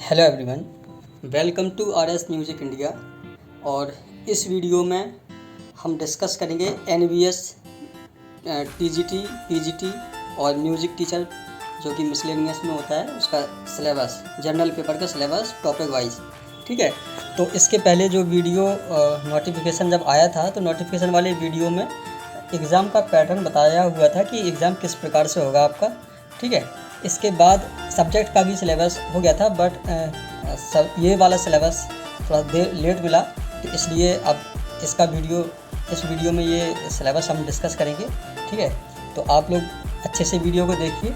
Hello everyone, welcome to RS music India. और इस video में हम डिस्कस करेंगे एनवीएस, टीजीटी, पीजीटी और म्यूज़िक टीचर जो कि मिसलेनियस में होता है उसका सिलेबस, जनरल पेपर का सिलेबस टॉपिक वाइज। ठीक है, तो इसके पहले जो वीडियो नोटिफिकेशन जब आया था तो नोटिफिकेशन वाले वीडियो में एग्ज़ाम का पैटर्न बताया हुआ था कि एग्ज़ाम किस प्रकार से होगा आपका। ठीक है, इसके बाद सब्जेक्ट का भी सिलेबस हो गया था, बट ये वाला सिलेबस थोड़ा देर लेट मिला, तो इसलिए अब इस वीडियो में ये सिलेबस हम डिस्कस करेंगे। ठीक है, तो आप लोग अच्छे से वीडियो को देखिए।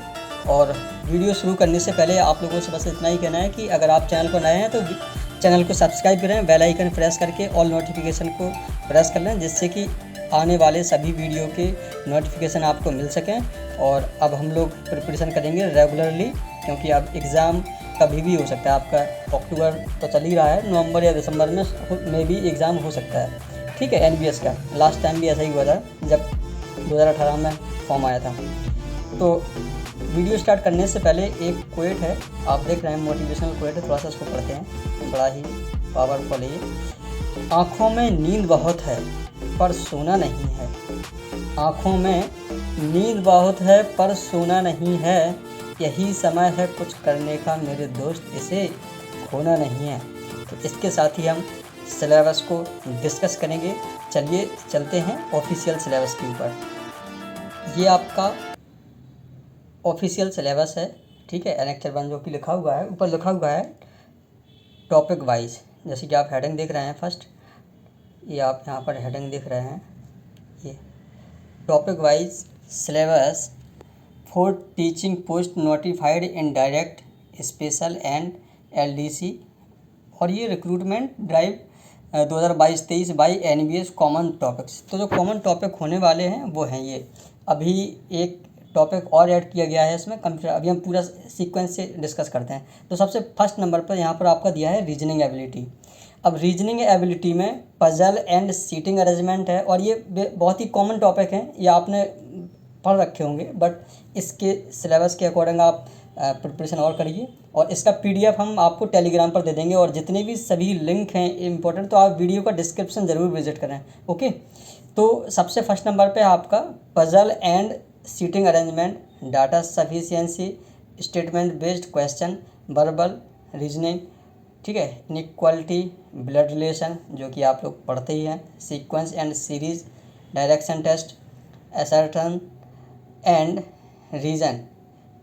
और वीडियो शुरू करने से पहले आप लोगों से बस इतना ही कहना है कि अगर आप चैनल पर नए हैं तो चैनल को सब्सक्राइब करें, बेल आइकन प्रेस करके ऑल नोटिफिकेशन को प्रेस कर लें, जिससे कि आने वाले सभी वीडियो के नोटिफिकेशन आपको मिल सकें। और अब हम लोग प्रिपरेशन करेंगे रेगुलरली, क्योंकि अब एग्ज़ाम कभी भी हो सकता है आपका। अक्टूबर तो चल ही रहा है, नवंबर या दिसंबर में भी एग्ज़ाम हो सकता है। ठीक है, एनवीएस का लास्ट टाइम भी ऐसा ही हुआ था जब 2018 में फॉर्म आया था। तो वीडियो स्टार्ट करने से पहले एक क्वेट है, आप देख रहे हैं मोटिवेशनल क्वेट है, थोड़ा सा इसको पढ़ते हैं, बड़ा ही पावरफुल है ये। आँखों में नींद बहुत है पर सोना नहीं है। आँखों में नींद बहुत है पर सोना नहीं है, यही समय है कुछ करने का मेरे दोस्त, इसे खोना नहीं है। तो इसके साथ ही हम सिलेबस को डिस्कस करेंगे। चलिए चलते हैं ऑफिशियल सिलेबस के ऊपर। ये आपका ऑफिशियल सिलेबस है। ठीक है, एनेक्चर 1 जो कि लिखा हुआ है, ऊपर लिखा हुआ है टॉपिक वाइज। जैसे कि आप हेडिंग देख रहे हैं, फर्स्ट ये आप यहाँ पर हेडिंग देख रहे हैं, ये topic wise syllabus for teaching post notified in direct, special and LDC. और ये recruitment drive 2022-23 by NVS common topics. तो जो कॉमन टॉपिक होने वाले हैं वो हैं ये। अभी एक टॉपिक और ऐड किया गया है इसमें कंप्यूटर। अभी हम पूरा सीक्वेंस से डिस्कस करते हैं। तो सबसे फर्स्ट नंबर पर यहाँ पर आपका दिया है रीजनिंग एबिलिटी। अब रीजनिंग एबिलिटी में पजल एंड सीटिंग अरेंजमेंट है, और ये बहुत ही कॉमन टॉपिक हैं, ये आपने पढ़ रखे होंगे, बट इसके सिलेबस के अकॉर्डिंग आप प्रिपरेशन और करिए। और इसका पीडीएफ हम आपको टेलीग्राम पर दे देंगे, और जितने भी सभी लिंक हैं इंपॉर्टेंट, तो आप वीडियो का डिस्क्रिप्शन ज़रूर विजिट करें। ओके, तो सबसे फर्स्ट नंबर पे आपका puzzle and seating arrangement, data sufficiency, statement based question, verbal reasoning. ठीक है, इनइक्वालिटी, ब्लड रिलेशन जो कि आप लोग पढ़ते ही हैं, sequence and series, direction test, assertion and reason,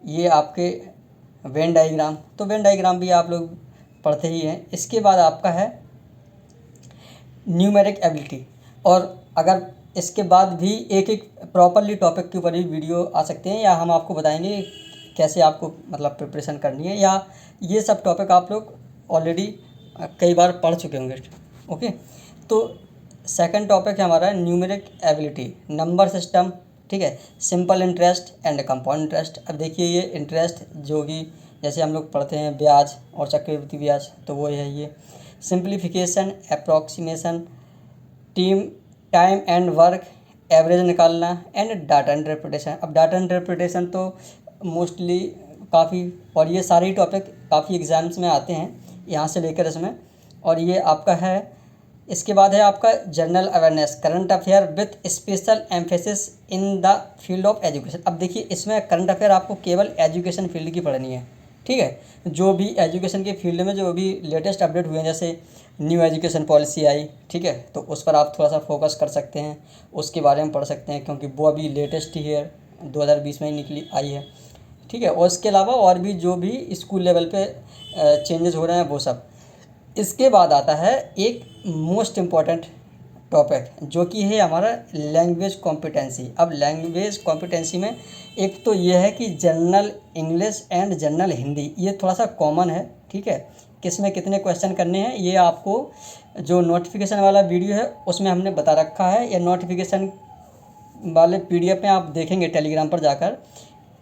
ये आपके वेन डायग्राम। तो वेन डायग्राम भी आप लोग पढ़ते ही हैं। इसके बाद आपका है न्यूमेरिक एबिलिटी। और अगर इसके बाद भी एक एक प्रॉपरली टॉपिक के ऊपर भी वीडियो आ सकते हैं, या हम आपको बताएंगे कैसे आपको मतलब प्रिपरेशन करनी है, या ये सब टॉपिक आप लोग ऑलरेडी कई बार पढ़ चुके होंगे। ओके, तो सेकंड टॉपिक है हमारा न्यूमेरिक एबिलिटी, नंबर सिस्टम। ठीक है, simple interest and compound interest. अब देखिए ये इंटरेस्ट जो कि जैसे हम लोग पढ़ते हैं ब्याज और चक्रवृद्धि ब्याज, तो वो है ये। Simplification, approximation, time and work, average निकालना एंड डाटा इंटरप्रिटेशन। अब डाटा इंटरप्रिटेशन तो मोस्टली काफ़ी, और ये सारे ही टॉपिक काफ़ी एग्जाम्स में आते हैं यहाँ से लेकर इसमें। और ये आपका है, इसके बाद है आपका general awareness, current affair with special emphasis in the field of education. अब देखिए इसमें करंट अफेयर आपको केवल एजुकेशन फील्ड की पढ़नी है। ठीक है, जो भी एजुकेशन के फील्ड में जो भी लेटेस्ट अपडेट हुए हैं, जैसे न्यू एजुकेशन पॉलिसी आई, ठीक है, तो उस पर आप थोड़ा सा फोकस कर सकते हैं, उसके बारे में पढ़ सकते हैं, क्योंकि वो अभी लेटेस्ट ही है, 2020 में ही निकली आई है। ठीक है, और इसके अलावा और भी जो भी स्कूल लेवल पे चेंजेस हो रहे हैं वो सब। इसके बाद आता है एक मोस्ट इम्पॉर्टेंट टॉपिक जो कि है हमारा लैंग्वेज कॉम्पिटेंसी। अब लैंग्वेज कॉम्पिटेंसी में एक तो ये है कि general English and general Hindi, ये थोड़ा सा कॉमन है। ठीक है, किस में कितने क्वेश्चन करने हैं ये आपको जो नोटिफिकेशन वाला वीडियो है उसमें हमने बता रखा है, या नोटिफिकेशन वाले पीडीएफ में आप देखेंगे टेलीग्राम पर जाकर,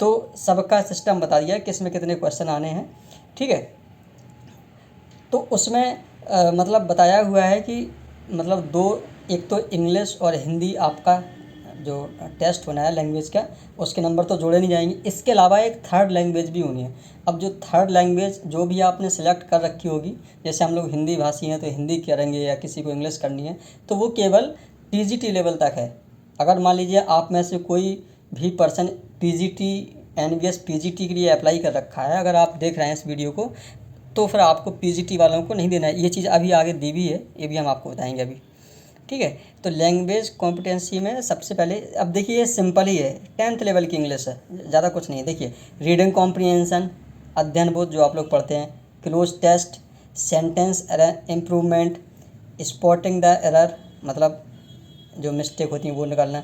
तो सबका सिस्टम बता दिया है किस में कितने क्वेश्चन आने हैं। ठीक है, तो उसमें मतलब बताया हुआ है कि मतलब दो, एक तो इंग्लिश और हिंदी आपका जो टेस्ट होना है लैंग्वेज का, उसके नंबर तो जोड़े नहीं जाएंगे। इसके अलावा एक थर्ड लैंग्वेज भी होनी है। अब जो थर्ड लैंग्वेज जो भी आपने सेलेक्ट कर रखी होगी, जैसे हम लोग हिंदी भाषी हैं तो हिंदी करेंगे, या किसी को इंग्लिश करनी है, तो वो केवल टीजीटी लेवल तक है। अगर मान लीजिए आप में से कोई भी पर्सन टीजीटी एनवीएस पीजीटी के लिए अप्लाई कर रखा है, अगर आप देख रहे हैं इस वीडियो को, तो फिर आपको पीजीटी वालों को नहीं देना है। ये चीज़ अभी आगे दी भी है, ये भी हम आपको बताएंगे अभी, ठीक है। तो लैंग्वेज कॉम्पिटेंसी में सबसे पहले, अब देखिए ये सिंपल ही है, 10th लेवल की इंग्लिश है, ज़्यादा कुछ नहीं है। देखिए रीडिंग कॉम्प्रिहेंशन, अध्ययन बोध जो आप लोग पढ़ते हैं, cloze test, sentence improvement, spotting the error, मतलब जो मिस्टेक होती है वो निकालना,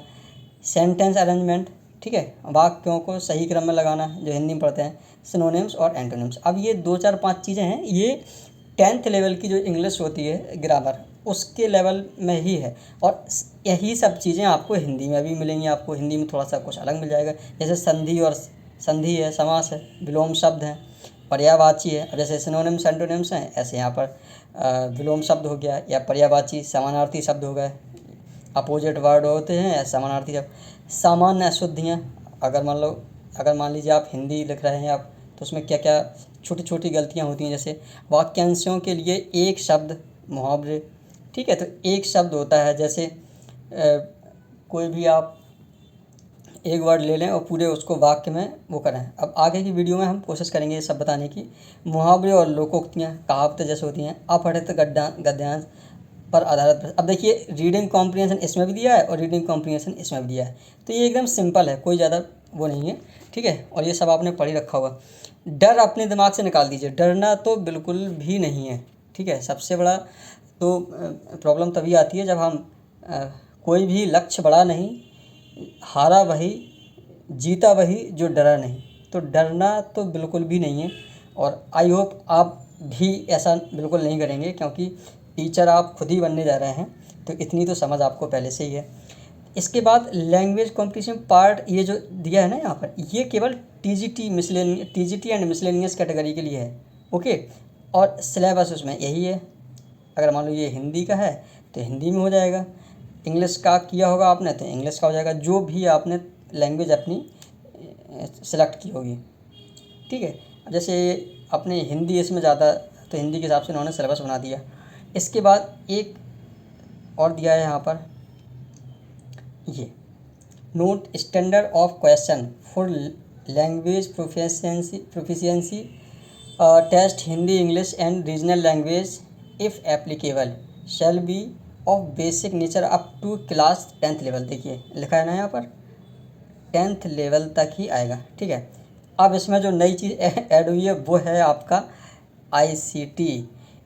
सेंटेंस अरेंजमेंट, ठीक है, वाक्यों को सही क्रम में लगाना जो हिंदी में पढ़ते हैं, सिनोनिम्स और एंटोनिम्स। अब ये 2 4 5 चीज़ें हैं, ये 10th लेवल की जो इंग्लिश होती है ग्रामर, उसके लेवल में ही है। और यही सब चीज़ें आपको हिंदी में भी मिलेंगी। आपको हिंदी में थोड़ा सा कुछ अलग मिल जाएगा, जैसे संधि और संधि है, समास है, विलोम शब्द हैं, पर्यायवाची है। अब जैसे सिनोनिम्स एंटोनिम्स हैं, ऐसे यहाँ पर विलोम शब्द हो गया, या पर्यायवाची समानार्थी शब्द हो गए, अपोजिट वर्ड होते हैं समानार्थी शब्द। सामान्य अशुद्धियाँ, अगर मान लीजिए आप हिंदी लिख रहे हैं आप, तो उसमें क्या क्या छोटी छोटी गलतियाँ होती हैं, जैसे वाक्यांशों के लिए एक शब्द मुहावरे, ठीक है। तो एक शब्द होता है, जैसे कोई भी आप एक वर्ड ले लें और पूरे उसको वाक्य में वो करें। अब आगे की वीडियो में हम कोशिश करेंगे ये सब बताने की। मुहावरे और लोकोक्तियाँ, कहावतें जैसे होती हैं, अपठित गद्यांश पर आधारित। अब देखिए रीडिंग कॉम्प्रिहेंशन इसमें भी दिया है और रीडिंग कॉम्प्रिहेंशन इसमें भी दिया है, तो ये एकदम सिंपल है, कोई ज़्यादा वो नहीं है, ठीक है। और ये सब आपने पढ़ ही रखा होगा। डर अपने दिमाग से निकाल दीजिए, डरना तो बिल्कुल भी नहीं है, ठीक है। सबसे बड़ा तो प्रॉब्लम तभी आती है जब हम कोई भी लक्ष्य बड़ा नहीं, हारा वही, जीता वही जो डरा नहीं। तो डरना तो बिल्कुल भी नहीं है, और आई होप आप भी ऐसा बिल्कुल नहीं करेंगे, क्योंकि टीचर आप खुद ही बनने जा रहे हैं, तो इतनी तो समझ आपको पहले से ही है। इसके बाद लैंग्वेज कॉम्पिटिशन पार्ट, ये जो दिया है ना यहाँ पर, ये केवल टीजीटी एंड मिसलेनियस कैटेगरी के लिए है, ओके। और सिलेबस उसमें यही है। अगर मान लो ये हिंदी का है तो हिंदी में हो जाएगा, इंग्लिश का किया होगा आपने तो इंग्लिश का हो जाएगा, जो भी आपने लैंग्वेज अपनी सेलेक्ट की होगी, ठीक है। जैसे अपने हिंदी इसमें ज़्यादा, तो हिंदी के हिसाब से उन्होंने सिलेबस बना दिया। इसके बाद एक और दिया है यहाँ पर, ये note standard of question for language proficiency test Hindi English and regional language if applicable shall be of basic nature up to class 10th level. देखिए लिखा है ना यहाँ पर, 10th लेवल तक ही आएगा, ठीक है। अब इसमें जो नई चीज़ ऐड हुई है वो है आपका ICT,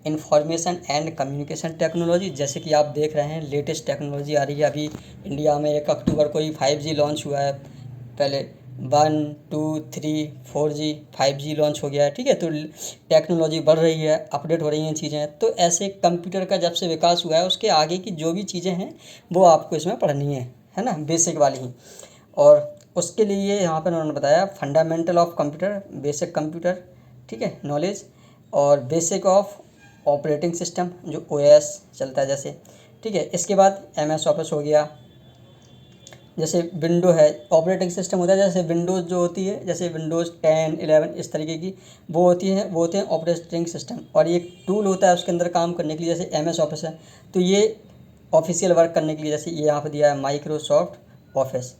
information and communication technology. जैसे कि आप देख रहे हैं लेटेस्ट टेक्नोलॉजी आ रही है। अभी इंडिया में 1 अक्टूबर को ही 5G लॉन्च हुआ है, पहले 1 2 3 4G 5G लॉन्च हो गया है, ठीक है। तो टेक्नोलॉजी बढ़ रही है, अपडेट हो रही हैं चीज़ें। तो ऐसे कंप्यूटर का जब से विकास हुआ है, उसके आगे की जो भी चीज़ें हैं वो आपको इसमें पढ़नी है ना, बेसिक वाली ही। और उसके लिए यहाँ पर उन्होंने बताया fundamental of computer, basic computer, ठीक है, नॉलेज, और बेसिक ऑफ ऑपरेटिंग सिस्टम जो OS चलता है जैसे, ठीक है। इसके बाद MS ऑफिस हो गया, जैसे विंडो है, ऑपरेटिंग सिस्टम होता है, जैसे विंडोज़ जो होती है, जैसे विंडोज़ 10 11 इस तरीके की वो होती है, वो होते हैं ऑपरेटिंग सिस्टम। और ये टूल होता है उसके अंदर काम करने के लिए, जैसे MS ऑफिस है, तो ये ऑफिशियल वर्क करने के लिए, जैसे ये यहाँ पर दिया है माइक्रोसॉफ्ट ऑफिस।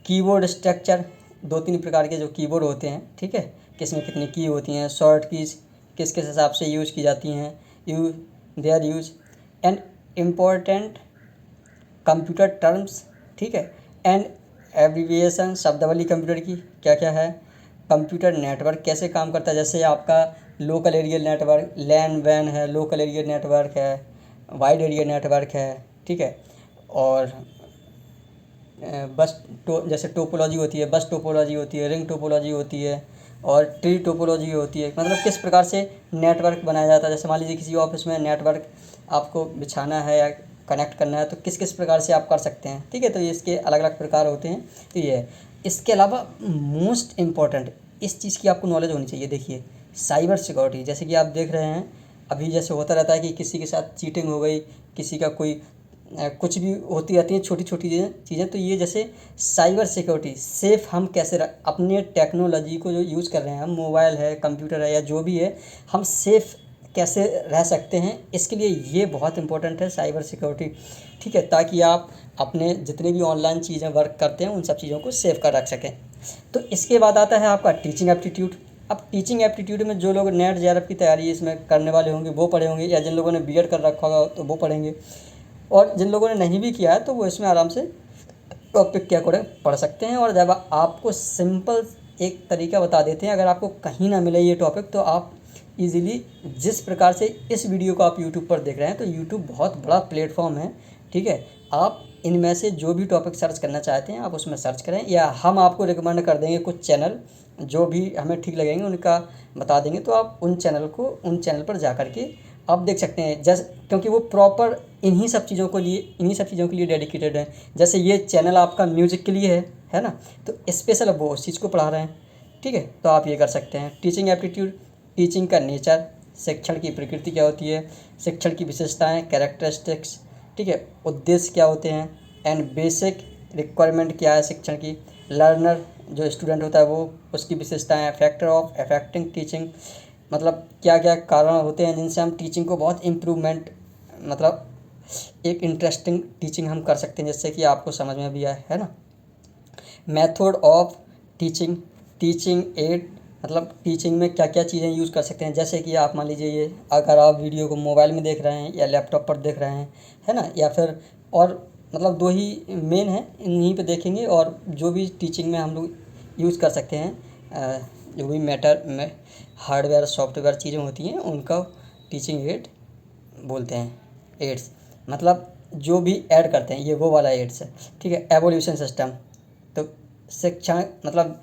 कीबोर्ड स्ट्रक्चर, 2 3 प्रकार के जो कीबोर्ड होते हैं, ठीक है, किसमें कितनी की होती हैं, शॉर्ट कीज किस किस हिसाब से यूज़ की जाती हैं, their use and important computer terms, ठीक है, एंड एब्रीविएशन, शब्दावली कंप्यूटर की क्या क्या है, कंप्यूटर नेटवर्क कैसे काम करता है, जैसे आपका लोकल एरिया नेटवर्क, लैन वैन है, लोकल एरिया नेटवर्क है, वाइड एरिया नेटवर्क है, ठीक है। और जैसे टोपोलॉजी होती है, बस टोपोलॉजी होती है, रिंग टोपोलॉजी होती है, और ट्री टोपोलॉजी होती है। मतलब किस प्रकार से नेटवर्क बनाया जाता है। जैसे मान लीजिए किसी ऑफिस में नेटवर्क आपको बिछाना है या कनेक्ट करना है, तो किस किस प्रकार से आप कर सकते हैं, ठीक है। तो ये इसके अलग अलग प्रकार होते हैं, तो ये है। इसके अलावा मोस्ट इम्पॉर्टेंट इस चीज़ की आपको नॉलेज होनी चाहिए। देखिए साइबर सिक्योरिटी, जैसे कि आप देख रहे हैं अभी जैसे होता रहता है कि किसी के साथ चीटिंग हो गई, किसी का कोई कुछ भी होती रहती हैं छोटी छोटी चीज़ें। तो ये जैसे साइबर सिक्योरिटी, सेफ़ हम कैसे अपने टेक्नोलॉजी को जो यूज़ कर रहे हैं हम, मोबाइल है, कंप्यूटर है या जो भी है, हम सेफ़ कैसे रह सकते हैं, इसके लिए ये बहुत इंपॉर्टेंट है साइबर सिक्योरिटी। ठीक है, ताकि आप अपने जितने भी ऑनलाइन चीज़ें वर्क करते हैं उन सब चीज़ों को सेव कर रख सकें। तो इसके बाद आता है आपका टीचिंग एप्टीट्यूड। अब टीचिंग एप्टीट्यूड में जो लोग नेट जेआरएफ की तैयारी इसमें करने वाले होंगे वो पढ़े होंगे, या जिन लोगों ने बीएड कर रखा होगा तो वो पढ़ेंगे, और जिन लोगों ने नहीं भी किया है तो वो इसमें आराम से टॉपिक के अकॉर्डिंग पढ़ सकते हैं। और जब आपको सिंपल एक तरीका बता देते हैं, अगर आपको कहीं ना मिले ये टॉपिक तो आप इजीली, जिस प्रकार से इस वीडियो को आप यूट्यूब पर देख रहे हैं, तो यूट्यूब बहुत बड़ा प्लेटफॉर्म है। ठीक है, आप इनमें से जो भी टॉपिक सर्च करना चाहते हैं आप उसमें सर्च करें, या हम आपको रिकमेंड कर देंगे कुछ चैनल जो भी हमें ठीक लगेंगे उनका बता देंगे, तो आप उन चैनल पर जा कर के आप देख सकते हैं। जैसे क्योंकि वो प्रॉपर इन्हीं सब चीज़ों के लिए डेडिकेटेड है। जैसे ये चैनल आपका म्यूज़िक के लिए है ना, तो स्पेशल अब वो उस चीज़ को पढ़ा रहे हैं। ठीक है, तो आप ये कर सकते हैं। टीचिंग एप्टीट्यूड, टीचिंग का नेचर, शिक्षण की प्रकृति क्या होती है, शिक्षण की विशेषताएं, कैरेक्टरिस्टिक्स, ठीक है, उद्देश्य क्या होते हैं, एंड बेसिक रिक्वायरमेंट क्या है शिक्षण की, लर्नर जो स्टूडेंट होता है वो, उसकी विशेषताएं, फैक्टर ऑफ अफेक्टिंग टीचिंग, मतलब क्या क्या कारण होते हैं जिनसे हम टीचिंग को बहुत इम्प्रूवमेंट, मतलब एक इंटरेस्टिंग टीचिंग हम कर सकते हैं जिससे कि आपको समझ में भी आए, है ना। Method of teaching, teaching add, मतलब टीचिंग में क्या क्या चीज़ें यूज़ कर सकते हैं। जैसे कि आप मान लीजिए, ये अगर आप वीडियो को मोबाइल में देख रहे हैं या लैपटॉप पर देख रहे हैं, है ना, या फिर और मतलब दो ही मेन है, इन्हीं पे देखेंगे। और जो भी टीचिंग में हम लोग यूज़ कर सकते हैं, जो भी मैटर में हार्डवेयर सॉफ्टवेयर चीज़ें होती हैं उनका टीचिंग एड बोलते हैं। एड्स मतलब जो भी ऐड करते हैं, ये वो वाला एड्स है। ठीक है, एवोल्यूशन सिस्टम, तो शिक्षण मतलब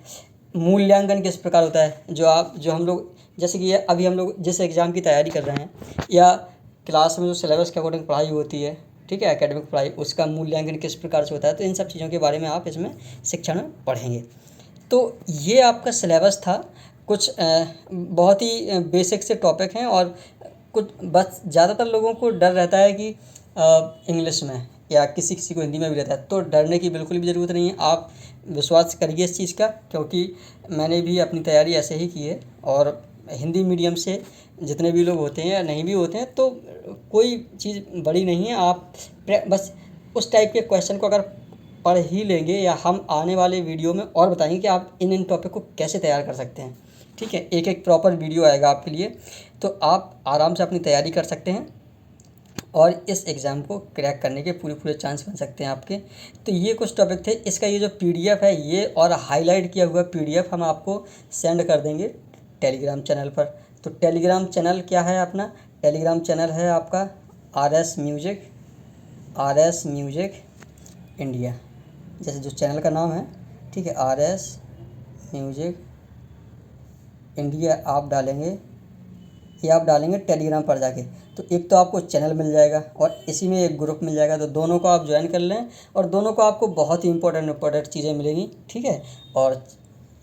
मूल्यांकन किस प्रकार होता है, जो हम लोग, जैसे कि अभी हम लोग जिस एग्ज़ाम की तैयारी कर रहे हैं या क्लास में जो सिलेबस के अकॉर्डिंग पढ़ाई होती है, ठीक है, एकेडमिक पढ़ाई, उसका मूल्यांकन किस प्रकार से होता है, तो इन सब चीज़ों के बारे में आप इसमें शिक्षण में पढ़ेंगे। तो ये आपका सिलेबस था। कुछ बहुत ही बेसिक से टॉपिक हैं, और कुछ बस ज़्यादातर लोगों को डर रहता है कि इंग्लिश में या किसी किसी को हिंदी में भी रहता है, तो डरने की बिल्कुल भी ज़रूरत नहीं है। आप विश्वास करिए इस चीज़ का, क्योंकि मैंने भी अपनी तैयारी ऐसे ही की है। और हिंदी मीडियम से जितने भी लोग होते हैं या नहीं भी होते हैं, तो कोई चीज़ बड़ी नहीं है। आप बस उस टाइप के क्वेश्चन को अगर पढ़ ही लेंगे, या हम आने वाले वीडियो में और बताएंगे कि आप इन टॉपिक को कैसे तैयार कर सकते हैं। ठीक है, एक एक प्रॉपर वीडियो आएगा आपके लिए, तो आप आराम से अपनी तैयारी कर सकते हैं और इस एग्ज़ाम को क्रैक करने के पूरे चांस बन सकते हैं आपके। तो ये कुछ टॉपिक थे। इसका ये जो पीडीएफ है, ये और हाईलाइट किया हुआ पीडीएफ हम आपको सेंड कर देंगे टेलीग्राम चैनल पर। तो टेलीग्राम चैनल क्या है अपना? टेलीग्राम चैनल है आपका RS म्यूजिक इंडिया, जैसे जो चैनल का नाम है। ठीक है, RS म्यूजिक इंडिया आप डालेंगे, ये आप डालेंगे टेलीग्राम पर जाके, तो एक तो आपको चैनल मिल जाएगा और इसी में एक ग्रुप मिल जाएगा। तो दोनों को आप ज्वाइन कर लें, और दोनों को आपको बहुत ही इंपॉर्टेंट चीज़ें मिलेंगी। ठीक है, और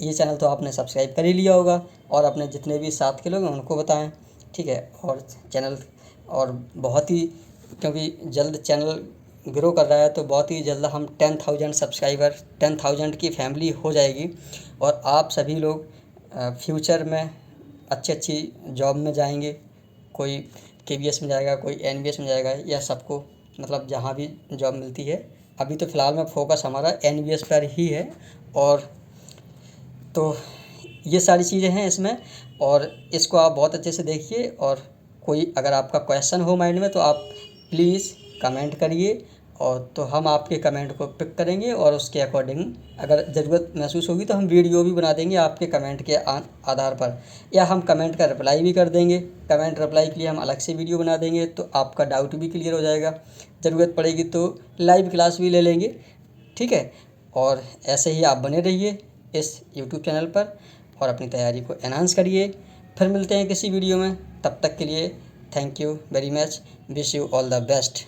ये चैनल तो आपने सब्सक्राइब कर ही लिया होगा, और अपने जितने भी साथ के लोग हैं उनको बताएं। ठीक है, और चैनल और बहुत ही, क्योंकि जल्द चैनल ग्रो कर रहा है, तो बहुत ही जल्द हम 10,000 सब्सक्राइबर, 10,000 की फैमिली हो जाएगी। और आप सभी लोग फ्यूचर में अच्छी जॉब में जाएंगे। कोई KVS में जाएगा, कोई NVS में जाएगा, या सबको मतलब जहाँ भी जॉब मिलती है। अभी तो फ़िलहाल में फोकस हमारा NVS पर ही है। और तो ये सारी चीज़ें हैं इसमें, और इसको आप बहुत अच्छे से देखिए। और कोई अगर आपका क्वेश्चन हो माइंड में तो आप प्लीज़ कमेंट करिए, और तो हम आपके कमेंट को पिक करेंगे, और उसके अकॉर्डिंग अगर ज़रूरत महसूस होगी तो हम वीडियो भी बना देंगे आपके कमेंट के आधार पर, या हम कमेंट का रिप्लाई भी कर देंगे। कमेंट रिप्लाई के लिए हम अलग से वीडियो बना देंगे, तो आपका डाउट भी क्लियर हो जाएगा। ज़रूरत पड़ेगी तो लाइव क्लास भी ले लेंगे। ठीक है, और ऐसे ही आप बने रहिए इस यूट्यूब चैनल पर, और अपनी तैयारी को एनहांस करिए। फिर मिलते हैं किसी वीडियो में, तब तक के लिए thank you very much, wish you all the best.